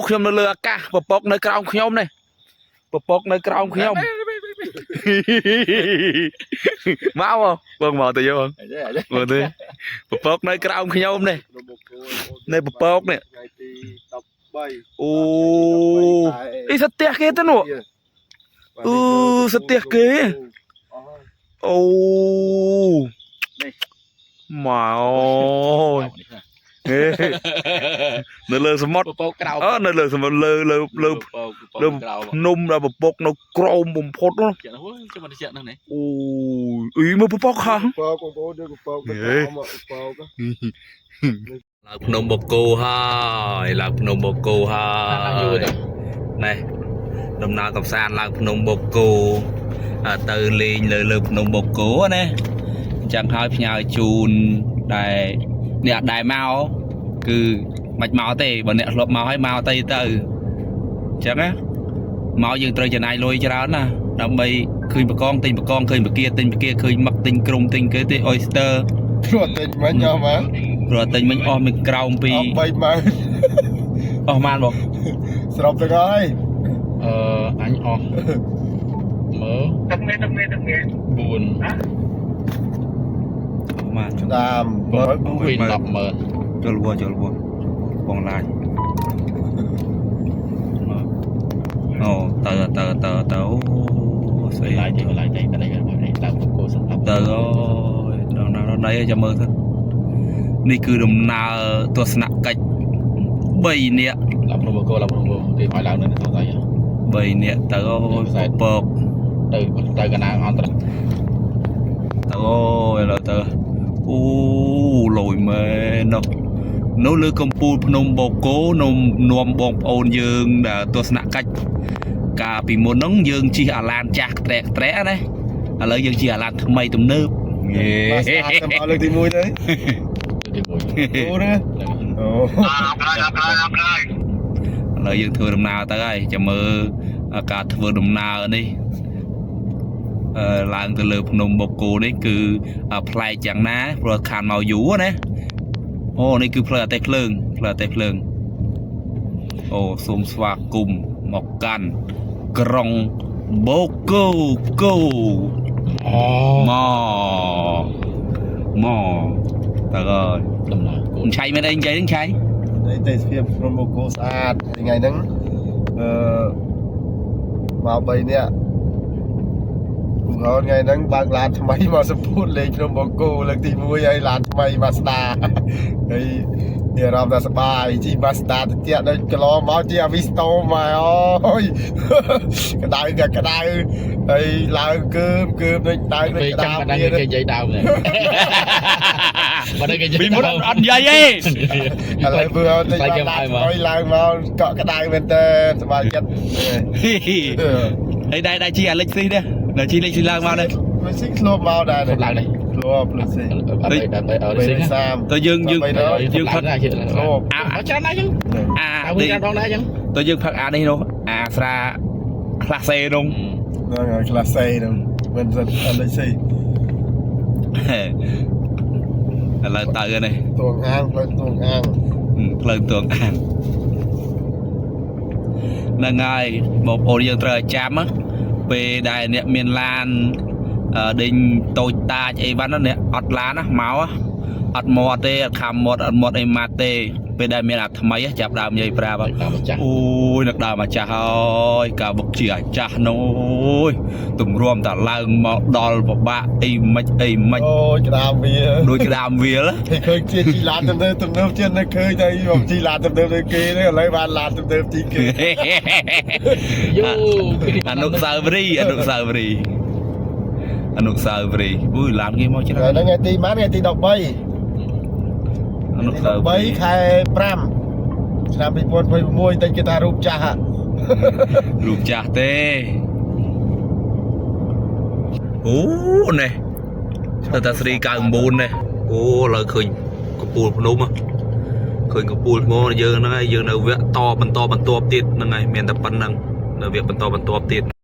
ខ្ញុំនៅលើអាកាសពពកនៅក្រោមខ្ញុំនេះពពកនៅក្រោមខ្ញុំមកបងមកទៅយកមើលទៅពពកនៅក្រោមខ្ញុំនេះនៅពពកនេះអូអីសត្វគេទៅនោះសត្វគេអូមកនៅលើសមុទ្រនៅលើសមុទ្រលើនំដល់ពពកនៅក្រោមបំផុតនោះអូអីមើលពពកខំឡើងភ្នំបូកូហើយឡើងភ្នំបូកូហើយណែដំណើរកំសាន្តឡើងភ្នំបូកូទៅលេងលើភ្នំបូកូណាអញ្ចឹងហើយផ្ញើជូនដែលអ្នកដែលមកគឺមិនមកទេបើអ្នកធ្លាប់មកហើយមកទៅអញ្ចឹងណាមកយើងត្រូវចំណាយលុយច្រើនណាដើម្បីឃើញបកងទិញបកងឃើញបកាទិញបកាឃើញមឹកទិញក្រុមទិញគេទេ oyster ព្រោះទិញមិញអស់មកព្រោះទិញមិញអស់មានក្រោមពី30000អស់បានបងស្របទៅហើយអញអស់មើលទឹកមេ4មកតាមមើល100000ចូលបងឡាយអូទៅអូស្អីឡាយទៅតែតាមគោសម្រាប់ទៅអូយដល់ណាដល់ចាំមើលទៅនេះគឺដំណើរទស្សនកិច្ច3នាក់ឡើងភ្នំបូកូគេឲ្យឡើងនៅក្នុងដៃ3នាក់ទៅអូយពពកទៅកណ្ដាលអន្តរទៅអូយឥឡូវទៅអូលយមែននៅលើកំពូលភ្នំបូកូនាំបងប្អូនយើងដែលទស្សនកិច្ចកាលពីមុនហ្នឹងយើងជិះអាឡានចាស់ត្រែកណាឥឡូវយើងជិះអាឡានថ្មីទំនើបមកស្អាតទៅលើកទី1ទៅអូណាអូឥឡូវយើងធ្វើដំណើរទៅហើយចាំមើលការធ្វើដំណើរនេះឡើងទៅលើភ្នំបូកូនេះគឺប្លែកយ៉ាងណាព្រោះខានមកយូរណាអូនេះគឺផ្លូវអាទេសភ្លើងអូសូមស្វាគមន៍មកកាន់ក្រុងបូកូមកតើដំណើរឆៃមែនអីនិយាយហ្នឹងឆៃទេសភាពភ្នំបូកូស្អាតថ្ងៃហ្នឹងមក3នាក់ថ្ងៃហ្នឹងបើកឡានថ្មីមកសម្ពុតលេងភ្នំបូកូលើកទី1ហើយឡានថ្មីមកស្ដាហើយនេះអារម្មណ៍ថាសប្បាយជីបាស្តាទៅទៀតដូចកន្លងមកជាអាវីស្តូមកអូយក្តៅហើយឡើងកើបដូចដើមដូចក្តៅវាគេនិយាយដើមបើគេនិយាយពីមុនអត់និយាយទេឥឡូវvừaទៅឡើងមកកក់ក្តៅមែនតើសប្បាយចិត្តហើយដែរជីអាលិចស៊ីដែរដល់ជីលិចស៊ីឡើងមកដែរស៊ីធ្លាប់មកដែរឡើងនេះធ្លាប់លិចស៊ីទៅយើងផឹកធ្លាប់ច្រើនណាស់ចឹងទៅយើងផឹកអានេះនោះអាស្រាក្លាសេនោះហ្នឹងហើយក្លាសេនោះមិនសិនអាលិចស៊ីឥឡូវទៅនេះទួងអាងផ្លូវទួងអាងហ្នឹងហើយបងប្អូនយើងត្រូវឲ្យចាំពេលដែលអ្នកមានឡានដេញតូចតាចអីវ៉ាន់ណាអត់ឡានណាមកអត់មាត់ទេអត់ខំមាត់អត់មាត់អីម៉ាត់ទេពេលដែលមានអាថ្មីចាប់ដើមនិយាយប្រាប់អូយនឹកដើមអាចាស់ហើយកាបុកជាអាចាស់នោះអូយទម្រាំតែឡើងមកដល់ពិបាកអីមិនអូយក្តាមវាដូចក្តាមវាឃើញជាជីឡានទំនើបជានៅឃើញតែជីឡានទំនើបដូចគេនេះឥឡូវបានឡានទំនើបទីគេយូអនុស្សាវរីយ៍អូយឡានគេមកច្រើនហ្នឹងថ្ងៃទីម៉ានថ្ងៃទី13អនុស្សាវរីយ៍ខែ5ឆ្នាំ2026តែគេថារូបចាស់ទេអូនេះទៅតាស្រី99នេះអូឥឡូវឃើញកំពូលភ្នំឃើញកំពូលថ្មយើងហ្នឹងហើយយើងនៅវគ្គបន្តបន្ទាប់ទៀតហ្នឹងហើយមានតែប៉ុណ្្នឹងនៅវគ្គបន្តទៀត